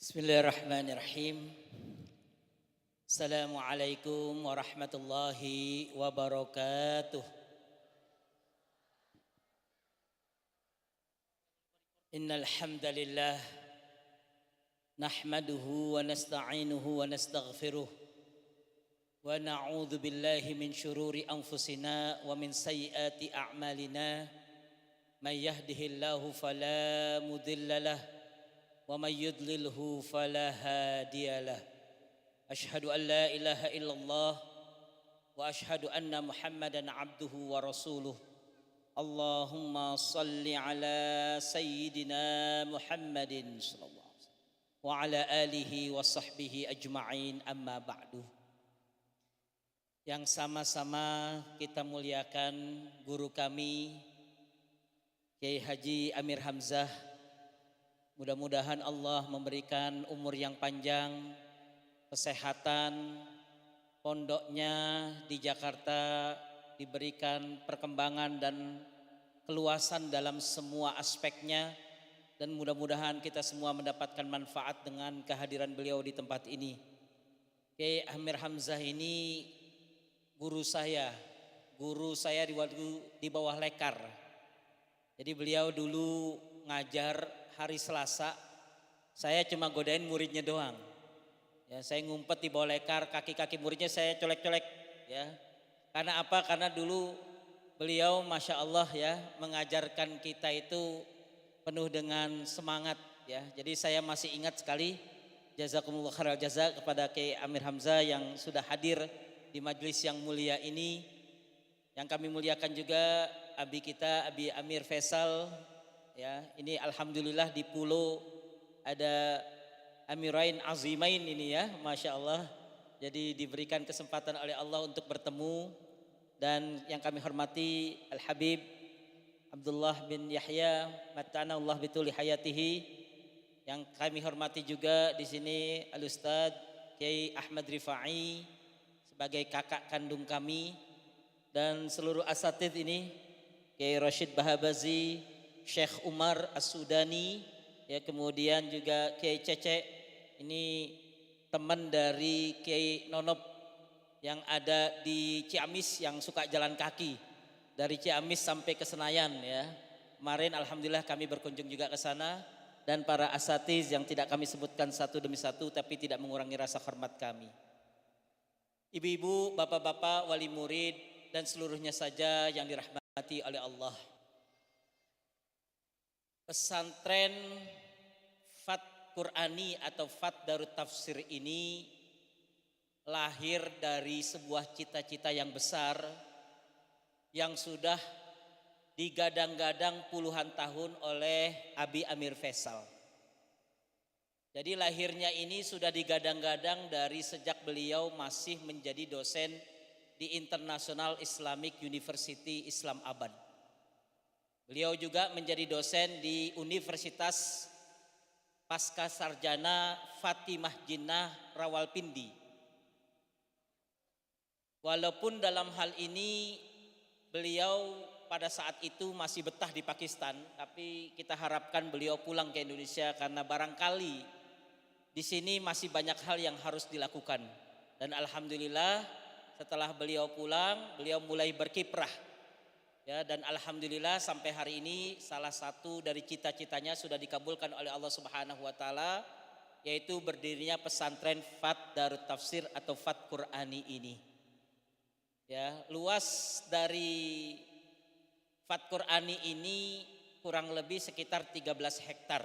Bismillahirrahmanirrahim. Assalamualaikum warahmatullahi wabarakatuh. Innal hamdalillah nahmaduhu wa nasta'inuhu wa nastaghfiruh wa na'udzu billahi min syururi anfusina wa min sayyiati a'malina. May yahdihillahu fala mudhillalah wa may yudlilhu fala hadiyalah. Asyhadu an la ilaha illallah wa asyhadu anna Muhammadan abduhu wa rasuluh. Allahumma salli ala sayyidina Muhammadin sallallahu alaihi wasallam wa ala alihi wa sahbihi ajma'in, amma ba'du. Yang sama-sama kita muliakan guru kami Kiai Haji Amir Hamzah. Mudah-mudahan Allah memberikan umur yang panjang, kesehatan, pondoknya di Jakarta diberikan perkembangan dan keluasan dalam semua aspeknya, dan mudah-mudahan kita semua mendapatkan manfaat dengan kehadiran beliau di tempat ini. Kiai Amir Hamzah ini guru saya di bawah lekar. Jadi beliau dulu ngajar hari Selasa, saya cuma godain muridnya doang. Ya, saya ngumpet di bawah lekar, kaki-kaki muridnya saya colek-colek. Ya, karena apa? Karena dulu beliau, masya Allah ya, mengajarkan kita itu penuh dengan semangat. Ya, jadi saya masih ingat sekali. Jazakumullah khairal jazak kepada Kiai Amir Hamzah yang sudah hadir di majelis yang mulia ini. Yang kami muliakan juga abi kita, Abi Amir Faisal. Ya, ini alhamdulillah di Pulau ada Amirain Azimain ini ya, masya Allah. Jadi diberikan kesempatan oleh Allah untuk bertemu. Dan yang kami hormati Al Habib Abdullah bin Yahya matana Allah bituli hayatihi. Yang kami hormati juga di sini Al Ustad Kiai Ahmad Rifai sebagai kakak kandung kami, dan seluruh asatidz ini, Kiai Rashid Bahabazi, Syekh Umar As-Sudani, ya, kemudian juga Kiai Cece, ini teman dari Kiai Nonop yang ada di Ciamis yang suka jalan kaki dari Ciamis sampai ke Senayan ya. Kemarin alhamdulillah kami berkunjung juga ke sana, dan para asatiz yang tidak kami sebutkan satu demi satu tapi tidak mengurangi rasa hormat kami. Ibu-ibu, bapak-bapak, wali murid dan seluruhnya saja yang dirahmati oleh Allah. Pesantren Fat Qur'ani atau Fat Darut Tafsir ini lahir dari sebuah cita-cita yang besar yang sudah digadang-gadang puluhan tahun oleh Abi Amir Faisal. Jadi lahirnya ini sudah digadang-gadang dari sejak beliau masih menjadi dosen di International Islamic University Islam Abad. Beliau juga menjadi dosen di Universitas Pasca Sarjana Fatimah Jinnah Rawalpindi. Walaupun dalam hal ini beliau pada saat itu masih betah di Pakistan, tapi kita harapkan beliau pulang ke Indonesia karena barangkali di sini masih banyak hal yang harus dilakukan. Dan alhamdulillah setelah beliau pulang, beliau mulai berkiprah. Ya, dan alhamdulillah sampai hari ini salah satu dari cita-citanya sudah dikabulkan oleh Allah Subhanahu wa taala, yaitu berdirinya pesantren Fat Darut Tafsir atau Fat Qur'ani ini. Ya, luas dari Fat Qur'ani ini kurang lebih sekitar 13 hektar.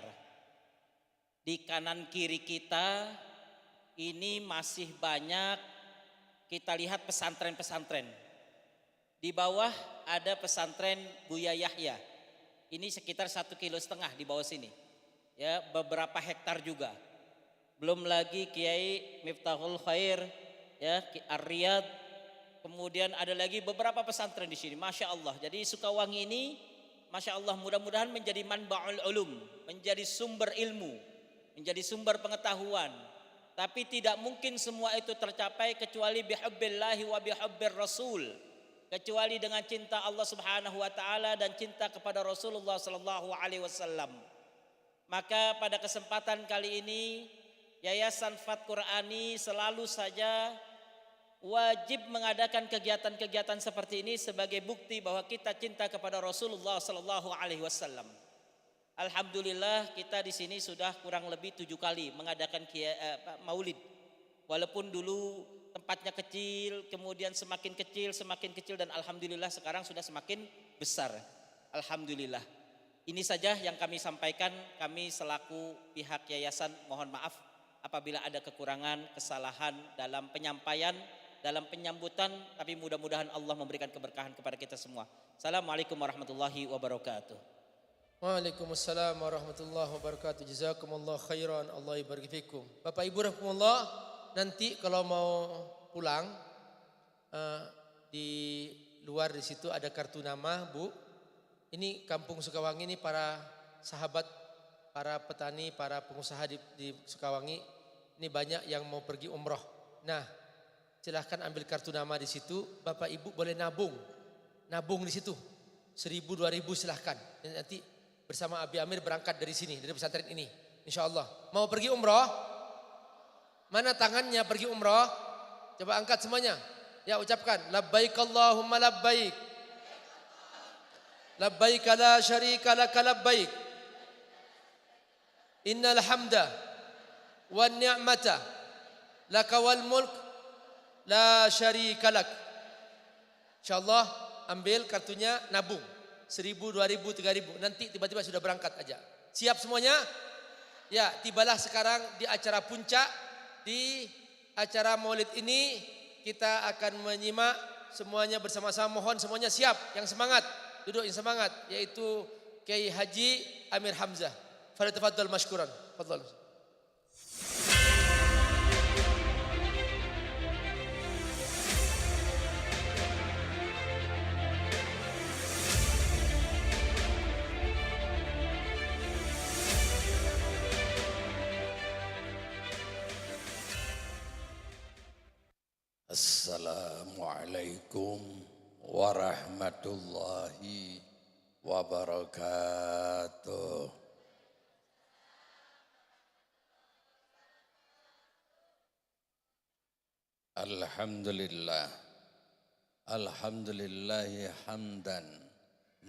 Di kanan kiri kita ini masih banyak kita lihat pesantren-pesantren. Di bawah ada pesantren Buya Yahya. Ini sekitar 1,5 kilo di bawah sini. Ya, beberapa hektar juga. Belum lagi Kiai Miftahul Khair, ya, Ar-Riyad. Kemudian ada lagi beberapa pesantren di sini. Masya Allah. Jadi Sukawangi ini, masya Allah, mudah-mudahan menjadi manba'ul ulum, menjadi sumber ilmu, menjadi sumber pengetahuan. Tapi tidak mungkin semua itu tercapai kecuali bihubbillahi wa bihubbir rasul. Kecuali dengan cinta Allah Subhanahu wa taala dan cinta kepada Rasulullah sallallahu alaihi wasallam. Maka pada kesempatan kali ini Yayasan Fat Qur'ani selalu saja wajib mengadakan kegiatan-kegiatan seperti ini sebagai bukti bahwa kita cinta kepada Rasulullah sallallahu alaihi wasallam. Alhamdulillah kita di sini sudah kurang lebih 7 kali mengadakan maulid. Walaupun dulu tempatnya kecil, kemudian semakin kecil dan alhamdulillah sekarang sudah semakin besar. Alhamdulillah. Ini saja yang kami sampaikan. Kami selaku pihak yayasan mohon maaf apabila ada kekurangan, kesalahan dalam penyampaian, dalam penyambutan, tapi mudah-mudahan Allah memberikan keberkahan kepada kita semua. Assalamualaikum warahmatullahi wabarakatuh. Waalaikumsalam warahmatullahi wabarakatuh. Jazakumullah khairan. Allah ibarik fikum. Bapak Ibu rahimakumullah, nanti kalau mau pulang di luar di situ ada kartu nama, Bu. Ini Kampung Sukawangi ini para sahabat, para petani, para pengusaha di Sukawangi. Ini banyak yang mau pergi umroh. Nah, silahkan ambil kartu nama di situ. Bapak Ibu boleh nabung di situ. 1.000, 2.000 silahkan. Dan nanti bersama Abi Amir berangkat dari sini, dari pesantren ini. Insya Allah. Mau pergi umroh? Mana tangannya pergi umroh? Coba angkat semuanya. Ya ucapkan. Labbaik Allahumma labbaik. Labbaik la syarika laka labbaik. Innal hamda wan ni'mata laka wal mulk la syarika lak. Insyaallah ambil kartunya, nabung 1.000, 2.000, 3.000. Nanti tiba-tiba sudah berangkat aja. Siap semuanya? Ya, tibalah sekarang di acara puncak. Di acara maulid ini kita akan menyimak semuanya bersama-sama. Mohon semuanya siap, yang semangat, duduk yang semangat, yaitu Kiai Haji Amir Hamzah. Falyatafaddal mashkuran. Fadhal. Assalamualaikum warahmatullahi wabarakatuh. Alhamdulillah. Alhamdulillahi hamdan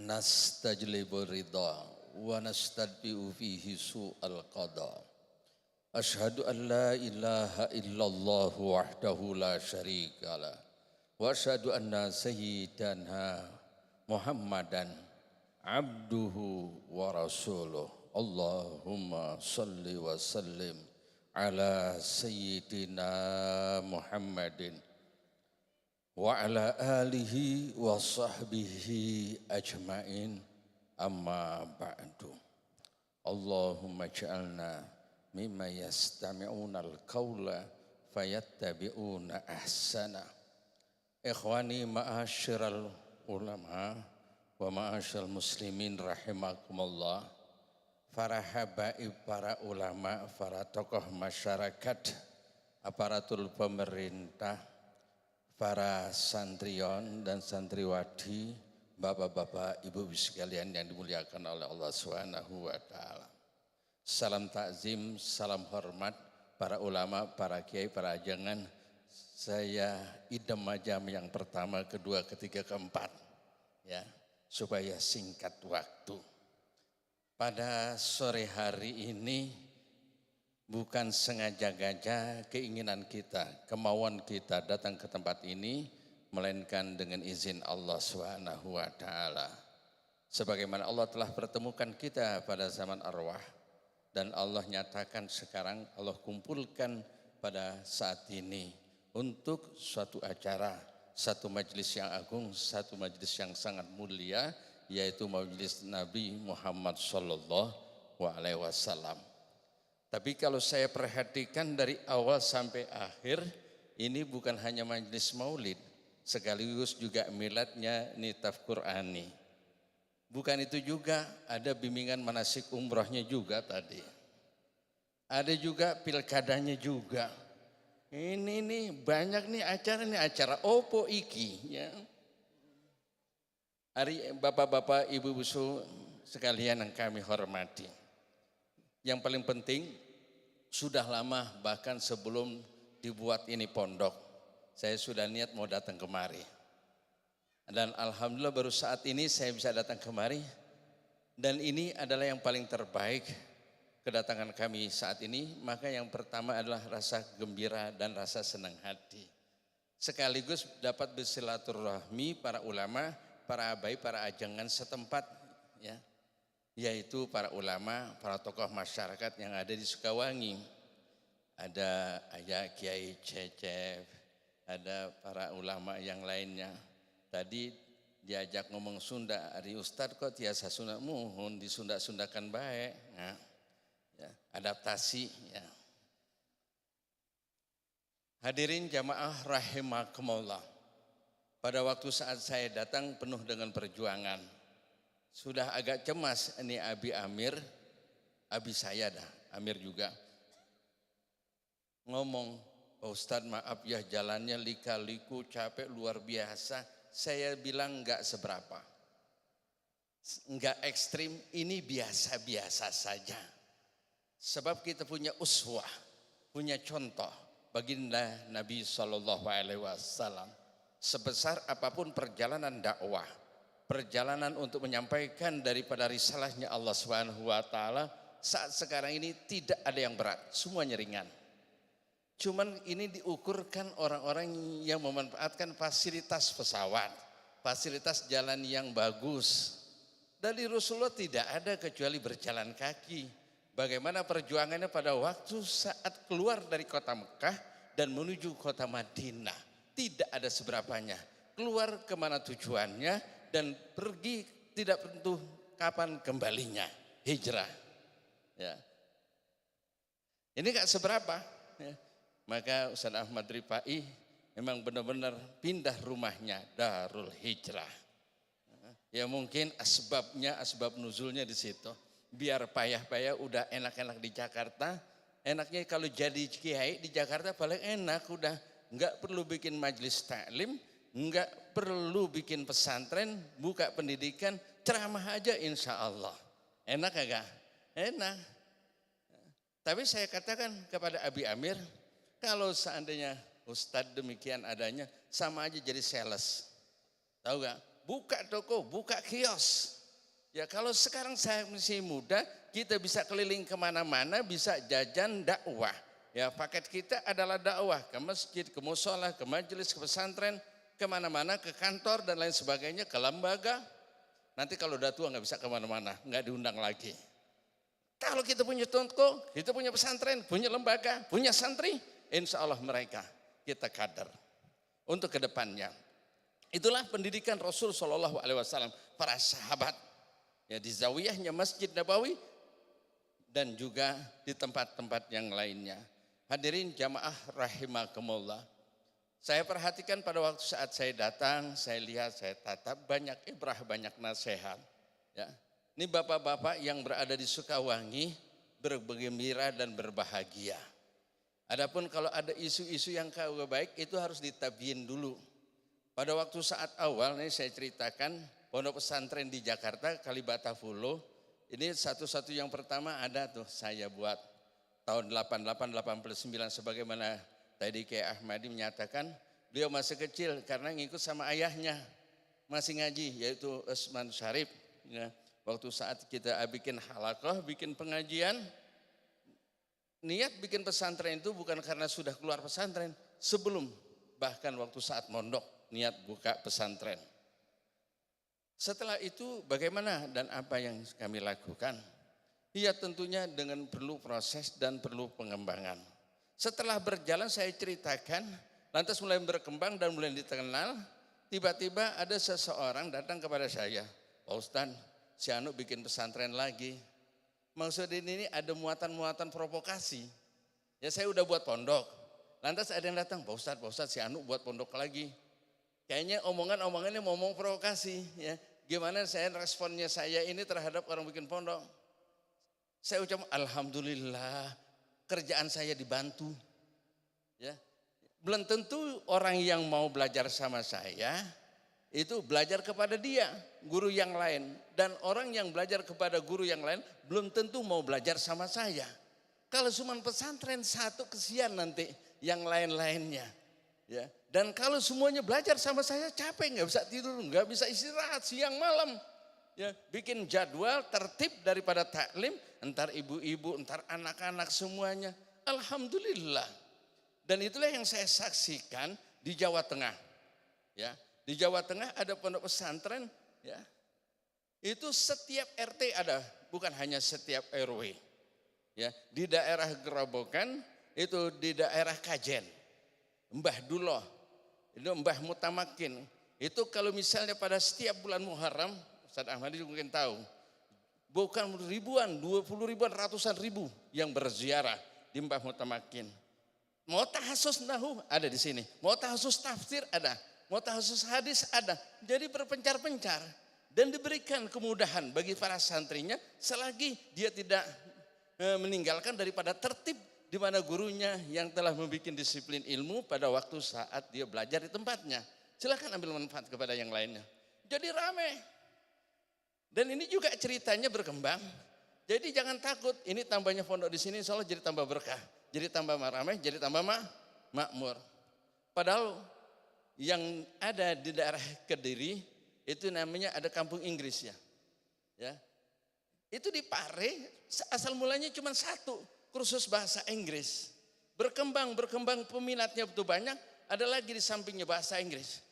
nastajlibu ridha wa nastadbi'u fihi su'al qada. Ashhadu an la ilaha illallah wahdahu la syarika lah. Wa ashhadu anna sayyidana Muhammadan abduhu wa rasuluh. Allahumma salli wa sallim ala sayyidina Muhammadin wa ala alihi wa sahbihi ajmain, amma ba'du. Allahumma ja'alna mimma yastami'una al-qawla fayattabi'una ahsana. Ikhwani ma'asyiral ulama wa ma'asyiral muslimin rahimakumullah. Para habaib, para ulama, para tokoh masyarakat, aparatur pemerintah, para santrion dan santriwati, bapak-bapak, ibu-ibu sekalian yang dimuliakan oleh Allah Subhanahu wa taala. Salam takzim, salam hormat para ulama, para kiai, para ajangan. Saya idam majam yang pertama, kedua, ketiga, keempat, ya, supaya singkat waktu. Pada sore hari ini bukan sengaja-gaja keinginan kita, kemauan kita datang ke tempat ini, melainkan dengan izin Allah Subhanahu wa taala. Sebagaimana Allah telah pertemukan kita pada zaman arwah. Dan Allah nyatakan sekarang, Allah kumpulkan pada saat ini untuk suatu acara, satu majelis yang agung, satu majelis yang sangat mulia, yaitu majelis Nabi Muhammad sallallahu alaihi wasallam. Tapi kalau saya perhatikan dari awal sampai akhir, ini bukan hanya majelis maulid, sekaligus juga miladnya nitaf Qur'ani. Bukan itu juga, ada bimbingan manasik umrohnya juga tadi. Ada juga pilkadanya juga. Ini nih banyak nih acara opo iki ya. Hari bapak-bapak, ibu-ibu sekalian yang kami hormati. Yang paling penting sudah lama bahkan sebelum dibuat ini pondok, saya sudah niat mau datang kemari. Dan alhamdulillah baru saat ini saya bisa datang kemari. Dan ini adalah yang paling terbaik kedatangan kami saat ini. Maka yang pertama adalah rasa gembira dan rasa senang hati. Sekaligus dapat bersilaturahmi para ulama, para abai, para ajangan setempat, ya, yaitu para ulama, para tokoh masyarakat yang ada di Sukawangi. Ada Ayah Kiai Cecep, ada para ulama yang lainnya. Tadi diajak ngomong Sunda, Ari Ustadz kok tiasa Sunda, mohon disunda-sundakan baik, ya, adaptasi. Ya. Hadirin jamaah rahimakumullah. Pada waktu saat saya datang penuh dengan perjuangan. Sudah agak cemas ini Abi Amir, Abi saya dah, Amir juga. Ngomong, Pak Ustadz maaf ya jalannya lika-liku, capek luar biasa. Saya bilang enggak seberapa. Enggak ekstrim, ini biasa-biasa saja. Sebab kita punya uswah, punya contoh. Baginda Nabi SAW. Sebesar apapun perjalanan dakwah, perjalanan untuk menyampaikan daripada risalahnya Allah SWT, saat sekarang ini tidak ada yang berat, semuanya ringan. Cuman ini diukurkan orang-orang yang memanfaatkan fasilitas pesawat, fasilitas jalan yang bagus. Dari Rasulullah tidak ada kecuali berjalan kaki. Bagaimana perjuangannya pada waktu saat keluar dari kota Mekah dan menuju kota Madinah. Tidak ada seberapanya. Keluar kemana tujuannya dan pergi tidak tentu kapan kembalinya. Hijrah. Ya. Ini gak seberapa. Ya. Maka Ustaz Ahmad Rifai memang benar-benar pindah rumahnya Darul Hijrah. Ya mungkin asbabnya, asbab nuzulnya di situ. Biar payah-payah udah enak-enak di Jakarta. Enaknya kalau jadi kiai di Jakarta paling enak udah. Enggak perlu bikin majelis taklim, enggak perlu bikin pesantren, buka pendidikan, ceramah aja insya Allah. Enak agak? Enak. Tapi saya katakan kepada Abi Amir, kalau seandainya Ustadz demikian adanya, sama aja jadi sales. Tahu gak? Buka toko, buka kios. Ya kalau sekarang saya masih muda, kita bisa keliling kemana-mana, bisa jajan dakwah. Ya paket kita adalah dakwah ke masjid, ke musola, ke majelis, ke pesantren, kemana-mana, ke kantor dan lain sebagainya, ke lembaga. Nanti kalau udah tua nggak bisa kemana-mana, nggak diundang lagi. Kalau kita punya toko, kita punya pesantren, punya lembaga, punya santri, insya Allah mereka kita kader untuk kedepannya. Itulah pendidikan Rasul SAW, para sahabat. Ya di zawiyahnya Masjid Nabawi dan juga di tempat-tempat yang lainnya. Hadirin jamaah rahimakumullah. Saya perhatikan pada waktu saat saya datang, saya lihat, saya tatap banyak ibrah, banyak nasihat. Ya. Ini bapak-bapak yang berada di Sukawangi bergembira dan berbahagia. Adapun kalau ada isu-isu yang kagak baik itu harus ditabyin dulu. Pada waktu saat awal nih saya ceritakan pondok pesantren di Jakarta Kalibata Fulo. Ini satu-satu yang pertama ada tuh saya buat tahun 88-89 sebagaimana tadi Kiai Ahmadi menyatakan beliau masih kecil karena ngikut sama ayahnya masih ngaji yaitu Usman Syarif. Ya, waktu saat kita bikin halaqah, bikin pengajian, niat bikin pesantren itu bukan karena sudah keluar pesantren, sebelum bahkan waktu saat mondok niat buka pesantren. Setelah itu bagaimana dan apa yang kami lakukan? Ya tentunya dengan perlu proses dan perlu pengembangan. Setelah berjalan saya ceritakan, lantas mulai berkembang dan mulai dikenal, tiba-tiba ada seseorang datang kepada saya, Pak Ustadz, si Anu bikin pesantren lagi. Maksud ini ada muatan-muatan provokasi. Ya saya udah buat pondok, lantas ada yang datang, Pak Ustadz si Anu buat pondok lagi. Kayaknya omongan-omongannya ngomong provokasi ya. Gimana saya responnya saya ini terhadap orang bikin pondok. Saya ucap alhamdulillah kerjaan saya dibantu. Ya. Belum tentu orang yang mau belajar sama saya itu belajar kepada dia, guru yang lain. Dan orang yang belajar kepada guru yang lain belum tentu mau belajar sama saya. Kalau cuma pesantren satu kesian nanti yang lain-lainnya. Ya. Dan kalau semuanya belajar sama saya capek, nggak bisa tidur, nggak bisa istirahat siang malam. Ya, bikin jadwal tertib daripada taklim, entar ibu-ibu, entar anak-anak semuanya. Alhamdulillah. Dan itulah yang saya saksikan di Jawa Tengah. Ya, di Jawa Tengah ada pondok pesantren, ya. Itu setiap RT ada, bukan hanya setiap RW. Ya, di daerah Gerobokan, itu di daerah Kajen, Mbah Duloh, itu Mbah Mutamakin. Itu kalau misalnya pada setiap bulan Muharram, Ustaz Ahmadi mungkin tahu, bukan ribuan, 20 ribuan, ratusan ribu yang berziarah di Mbah Mutamakin. Mau tahasus nahu ada di sini, mau tahasus tafsir ada, mau tahasus hadis ada. Jadi berpencar-pencar dan diberikan kemudahan bagi para santrinya selagi dia tidak meninggalkan daripada tertib di mana gurunya yang telah membuat disiplin ilmu pada waktu saat dia belajar di tempatnya. Silakan ambil manfaat kepada yang lainnya. Jadi ramai. Dan ini juga ceritanya berkembang. Jadi jangan takut, ini tambahnya pondok di sini insya Allah jadi tambah berkah. Jadi tambah ramai, jadi tambah makmur. Padahal yang ada di daerah Kediri itu namanya ada kampung Inggris ya. Ya. Itu di Pare asal mulanya cuma satu, kursus bahasa Inggris. Berkembang peminatnya begitu banyak, ada lagi di sampingnya bahasa Inggris.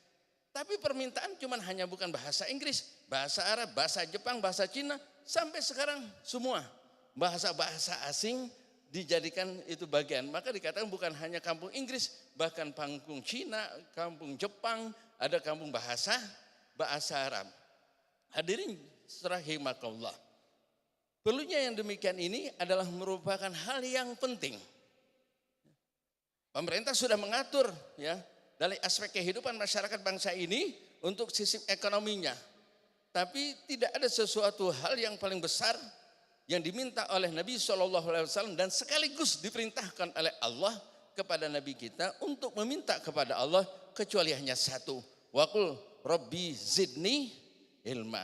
Tapi permintaan cuma hanya bukan bahasa Inggris, bahasa Arab, bahasa Jepang, bahasa Cina, sampai sekarang semua bahasa-bahasa asing dijadikan itu bagian. Maka dikatakan bukan hanya kampung Inggris, bahkan kampung Cina, kampung Jepang, ada kampung bahasa Arab. Hadirin rahimakallah. Perlunya yang demikian ini adalah merupakan hal yang penting. Pemerintah sudah mengatur ya dari aspek kehidupan masyarakat bangsa ini untuk sisi ekonominya. Tapi tidak ada sesuatu hal yang paling besar yang diminta oleh Nabi SAW dan sekaligus diperintahkan oleh Allah kepada Nabi kita untuk meminta kepada Allah kecuali hanya satu. Waqul Rabbi zidni ilma.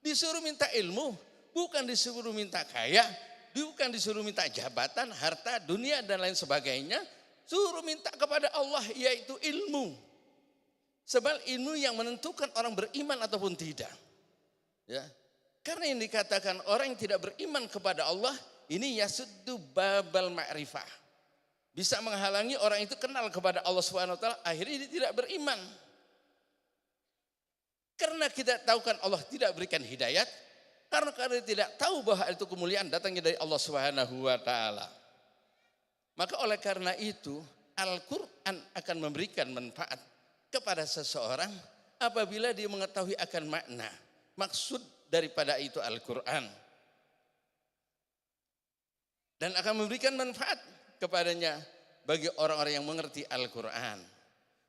Disuruh minta ilmu, bukan disuruh minta kaya, bukan disuruh minta jabatan, harta, dunia dan lain sebagainya. Suruh minta kepada Allah yaitu ilmu. Sebab ilmu yang menentukan orang beriman ataupun tidak. Ya. Karena yang dikatakan orang yang tidak beriman kepada Allah ini yasuddu babal ma'rifah. Bisa menghalangi orang itu kenal kepada Allah Subhanahu wa taala, akhirnya dia tidak beriman. Karena kita tahu kan Allah tidak berikan hidayat, karena tidak tahu bahwa itu kemuliaan datangnya dari Allah Subhanahu wa taala. Maka oleh karena itu Al-Qur'an akan memberikan manfaat kepada seseorang apabila dia mengetahui akan makna, maksud daripada itu Al-Qur'an. Dan akan memberikan manfaat kepadanya bagi orang-orang yang mengerti Al-Qur'an.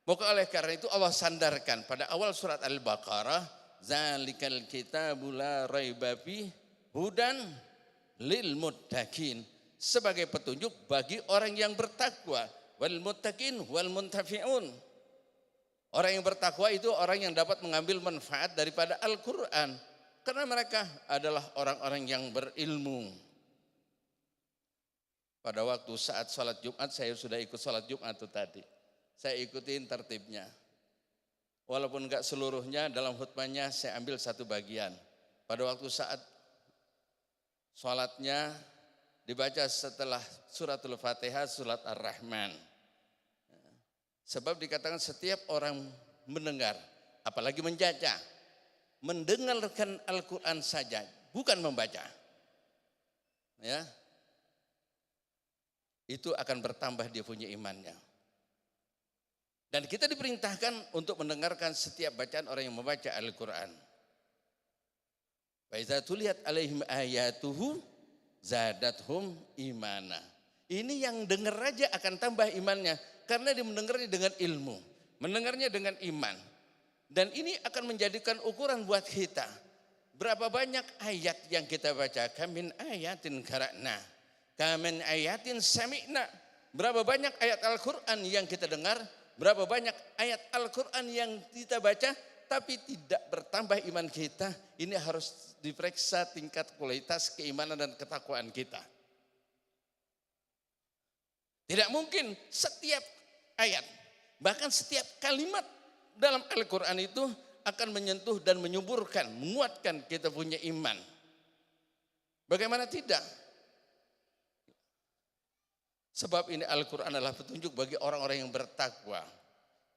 Maka oleh karena itu Allah sandarkan pada awal surat Al-Baqarah, zalikal kitabu la raiba fi hudan lil muttaqin, sebagai petunjuk bagi orang yang bertakwa, wal muttaqin wal muntafi'un. Orang yang bertakwa itu orang yang dapat mengambil manfaat daripada Al-Qur'an karena mereka adalah orang-orang yang berilmu. Pada waktu saat sholat Jumat, saya sudah ikut sholat Jumat itu tadi. Saya ikutin tertibnya. Walaupun enggak seluruhnya, dalam khutbahnya saya ambil satu bagian. Pada waktu saat sholatnya dibaca setelah suratul Fatihah, surat Ar-Rahman. Sebab dikatakan setiap orang mendengar, apalagi mendengarkan Al-Quran saja, bukan membaca. Ya, itu akan bertambah dia punya imannya. Dan kita diperintahkan untuk mendengarkan setiap bacaan orang yang membaca Al-Quran. Wa idza tuliyat alaihim ayatuhu zadathum imana. Ini yang dengar aja akan tambah imannya karena dia mendengarnya dengan ilmu, mendengarnya dengan iman. Dan ini akan menjadikan ukuran buat kita. Berapa banyak ayat yang kita baca? Kamin ayatin qara'na, kamin ayatin sami'na. Berapa banyak ayat Al-Qur'an yang kita dengar? Berapa banyak ayat Al-Quran yang kita baca tapi tidak bertambah iman kita. Ini harus diperiksa tingkat kualitas keimanan dan ketakwaan kita. Tidak mungkin setiap ayat, bahkan setiap kalimat dalam Al-Quran itu akan menyentuh dan menyuburkan, menguatkan kita punya iman. Bagaimana tidak? Sebab ini Al-Quran adalah petunjuk bagi orang-orang yang bertakwa.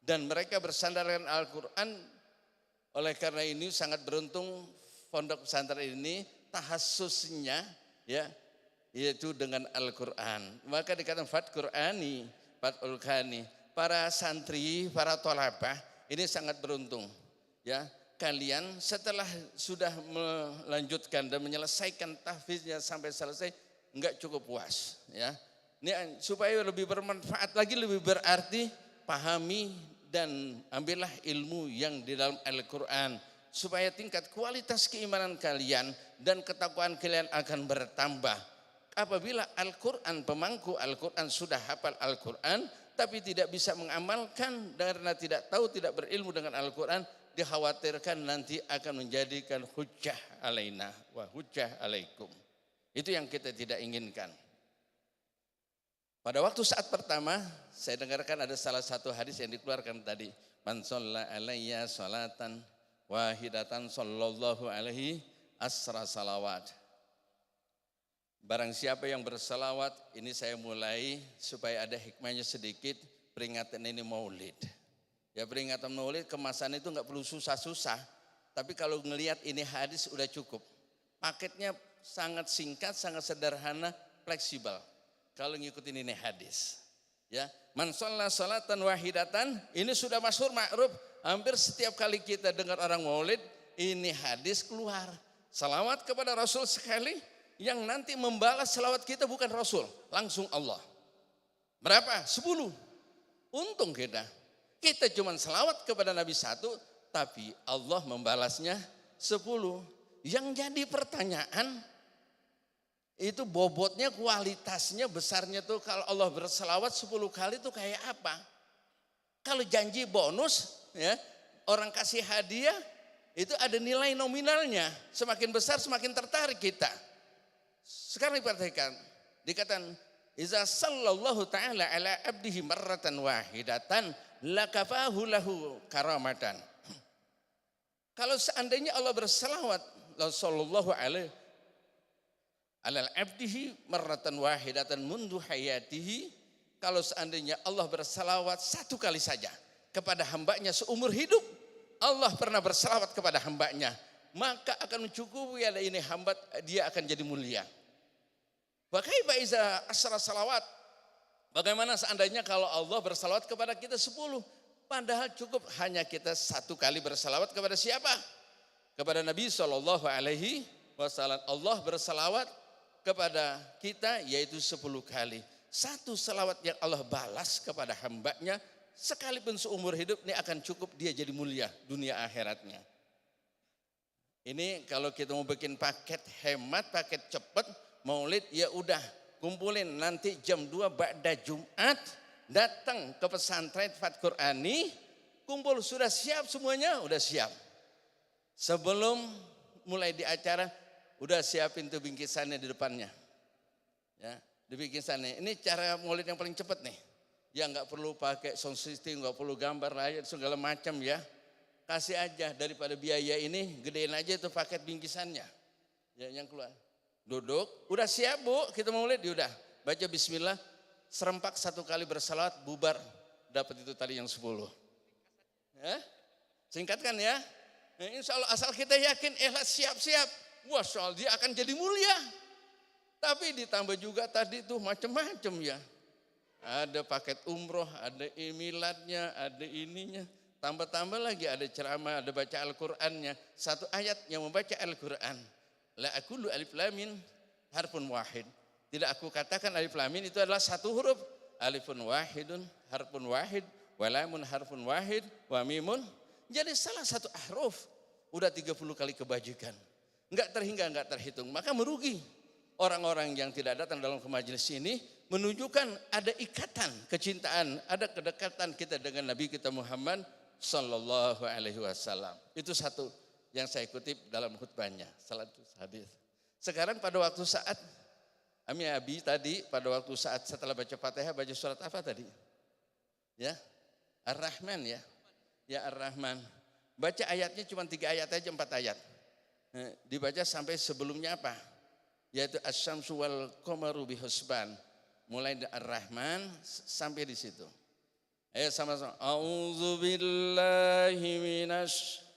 Dan mereka bersandar dengan Al-Quran. Oleh karena ini sangat beruntung pondok pesantren ini tahassusnya ya, yaitu dengan Al-Quran. Maka dikatakan Qur'ani, Fathul Qani. Para santri, para thalabah ini sangat beruntung. Ya, kalian setelah sudah melanjutkan dan menyelesaikan tahfiznya sampai selesai, enggak cukup puas. Ya, ini supaya lebih bermanfaat lagi, lebih berarti, pahami dan ambillah ilmu yang di dalam Al-Quran supaya tingkat kualitas keimanan kalian dan ketakwaan kalian akan bertambah. Apabila Al-Quran, pemangku Al-Quran sudah hafal Al-Quran tapi tidak bisa mengamalkan karena tidak tahu, tidak berilmu dengan Al-Quran, dikhawatirkan nanti akan menjadikan hujjah alaina wa hujjah alaikum. Itu yang kita tidak inginkan. Pada waktu saat pertama, saya dengarkan ada salah satu hadis yang dikeluarkan tadi. Man shalla alayya salatan wahidatan sallallahu alaihi asra salawat. Barang siapa yang bersalawat, ini saya mulai supaya ada hikmahnya sedikit, peringatan ini maulid. Ya, peringatan maulid kemasan itu enggak perlu susah-susah. Tapi kalau ngelihat ini hadis udah cukup. Paketnya sangat singkat, sangat sederhana, fleksibel. Kalau ngikutin ini hadis, ya, man shalla salatan wahidatan, ini sudah masyhur ma'ruf, hampir setiap kali kita dengar orang maulid, ini hadis keluar. Salawat kepada Rasul sekali, yang nanti membalas salawat kita bukan Rasul, langsung Allah. Berapa? 10. Untung kita cuma salawat kepada Nabi 1, tapi Allah membalasnya 10. Yang jadi pertanyaan, itu bobotnya, kualitasnya, besarnya tuh kalau Allah berselawat 10 kali tuh kayak apa? Kalau janji bonus, ya, orang kasih hadiah, itu ada nilai nominalnya. Semakin besar semakin tertarik kita. Sekarang diperhatikan, dikatakan, iza sallallahu ta'ala ala abdihi marratan wahidatan lakafahu lahu karamatan. Kalau seandainya Allah berselawat, sallallahu alaihi alal abdihi marratan wahidatan mundu hayatihi, kalau seandainya Allah bersalawat satu kali saja kepada hambanya seumur hidup, Allah pernah bersalawat kepada hambanya, maka akan mencukupi ada ini hamba, dia akan jadi mulia. Bakaifa iza asra salawat, bagaimana seandainya kalau Allah bersalawat kepada kita 10, padahal cukup hanya kita satu kali bersalawat kepada siapa? Kepada Nabi SAW. Allah bersalawat kepada kita yaitu 10 kali. Satu salawat yang Allah balas kepada hambanya sekalipun seumur hidup ini akan cukup dia jadi mulia dunia akhiratnya. Ini kalau kita mau bikin paket hemat, paket cepat maulid, ya udah kumpulin nanti jam 2 ba'da Jumat, datang ke pesantren Fathul Qani, kumpul, sudah siap semuanya, udah siap. Sebelum mulai di acara udah siapin tuh bingkisannya di depannya. Ya, di bingkisannya. Ini cara maulid yang paling cepat nih. Ya nggak perlu pakai sound system, nggak perlu gambar layar segala macam ya. Kasih aja, daripada biaya ini gedein aja itu paket bingkisannya. Ya, yang keluar. Duduk, udah siap Bu, kita maulid, udah. Baca bismillah, serempak satu kali bersalawat, bubar. Dapat itu tadi yang 10. Ya? Singkatkan ya. Nah, insya Allah asal kita yakin, siap-siap. Wah, soal dia akan jadi mulia. Tapi ditambah juga tadi tuh macam-macam ya. Ada paket umroh, ada miladnya, ada ininya. Tambah-tambah lagi ada ceramah, ada baca Al-Qur'annya. Satu ayat yang membaca Al-Qur'an. La aqulu alif lam mim harfun wahid. Tidak aku katakan alif lam mim itu adalah satu huruf. Alifun wahidun harfun wahid, wa lamun harfun wahid, wa mimun. Jadi salah satu ahruf udah 30 kali kebajikan. Enggak terhingga, enggak terhitung. Maka merugi orang-orang yang tidak datang dalam majelis ini, menunjukkan ada ikatan kecintaan, ada kedekatan kita dengan Nabi kita Muhammad sallallahu alaihi wasallam. Itu satu yang saya kutip dalam khutbahnya, salah satu hadis. Sekarang pada waktu saat Ami Abi tadi pada waktu saat setelah baca Fatihah baca surat apa tadi? Ya, Ar-Rahman ya. Ya Ar-Rahman. Baca ayatnya cuma 3 ayat aja, 4 ayat. Dibaca sampai sebelumnya apa? Yaitu Asy-Syamsu wal Qamaru bihusban. Mulai dari Ar-Rahman sampai di situ. Ayo sama-sama. A'udzu billahi minasy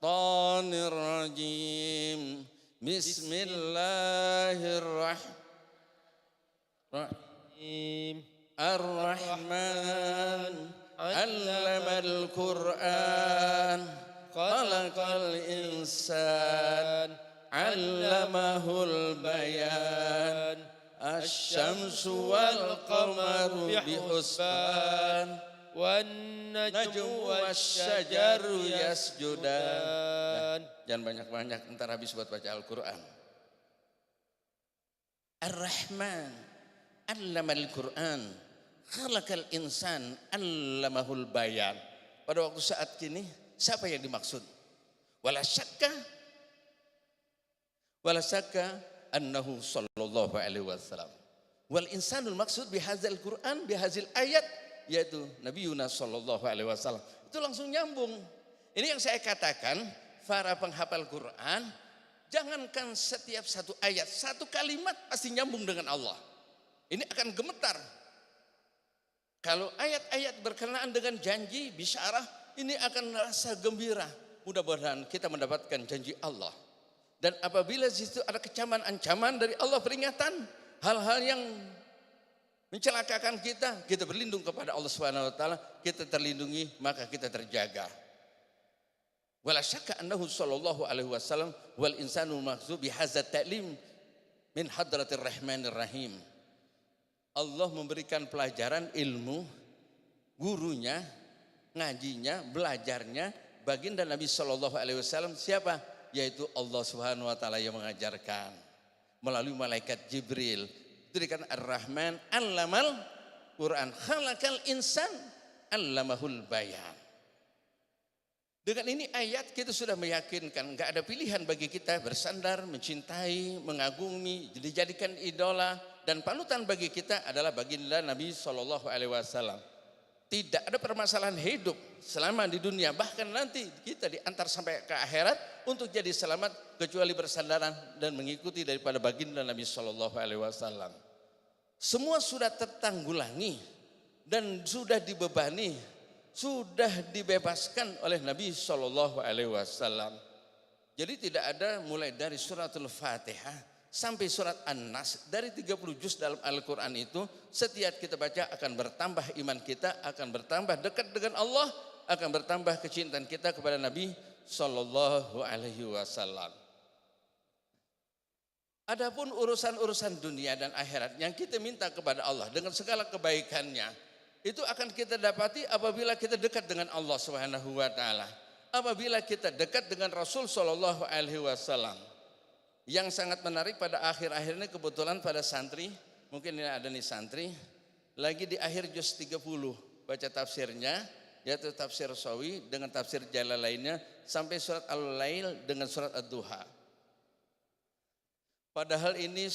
syaithanir rajim. Bismillahirrahmanirrahim. Ar-Rahman 'allamal Qur'an. Khalaqal insan 'allamahul bayan. Asy-syamsu wal qamaru bihusban. Wan Najmu wasyajaru yasjudan. Jangan banyak-banyak, ntar habis buat baca Al-Quran. Ar-Rahman 'allamal Qur'an. Khalaqal insan 'allamahul bayan. Pada waktu saat kini siapa yang dimaksud? Wala syakka annahu sallallahu alaihi wasallam. Wal insanul maksud bihadzal Qur'an bihadzal ayat yaitu Nabi Yunus sallallahu alaihi wasallam. Itu langsung nyambung. Ini yang saya katakan, para penghafal Quran, jangankan setiap satu ayat, satu kalimat pasti nyambung dengan Allah. Ini akan gemetar. Kalau ayat-ayat berkenaan dengan janji, bisyarah, ini akan rasa gembira. Mudah-mudahan kita mendapatkan janji Allah. Dan apabila di situ ada kecaman, ancaman dari Allah, peringatan, hal-hal yang mencelakakan kita berlindung kepada Allah Subhanahu wa taala, kita terlindungi, maka kita terjaga. Wala syakka annahu sallallahu alaihi wasallam wal insanu maghzub bi hadzal ta'lim min hadratir rahmanir rahim. Allah memberikan pelajaran ilmu, gurunya, ngajinya, belajarnya baginda Nabi sallallahu alaihi wasallam siapa? Yaitu Allah Subhanahu wa taala yang mengajarkan melalui malaikat Jibril. Itu dikatakan Ar-Rahman 'allamal Qur'an. Khalaqal insan 'allamahul bayan. Dengan ini ayat kita sudah meyakinkan enggak ada pilihan bagi kita bersandar, mencintai, mengagumi, dijadikan idola dan panutan bagi kita adalah baginda Nabi sallallahu alaihi wasallam. Tidak ada permasalahan hidup selama di dunia, bahkan nanti kita diantar sampai ke akhirat untuk jadi selamat kecuali bersandaran dan mengikuti daripada baginda Nabi sallallahu alaihi wasallam. Semua sudah tertanggulangi dan sudah dibebani, sudah dibebaskan oleh Nabi sallallahu alaihi wasallam. Jadi tidak ada mulai dari suratul Fatihah sampai surat An-Nas, dari 30 juz dalam Al-Quran itu setiap kita baca akan bertambah iman kita, akan bertambah dekat dengan Allah, akan bertambah kecintaan kita kepada Nabi sallallahu alaihi wasallam. Adapun urusan-urusan dunia dan akhirat yang kita minta kepada Allah dengan segala kebaikannya, itu akan kita dapati apabila kita dekat dengan Allah Subhanahu wa taala. Apabila kita dekat dengan Rasul sallallahu alaihi wasallam. Yang sangat menarik pada akhir-akhir ini kebetulan pada santri, mungkin ini ada nih santri, lagi di akhir juz 30 baca tafsirnya, yaitu tafsir Sawi dengan tafsir Jalalainnya sampai surat Al-Lail dengan surat Ad-Duha. Padahal ini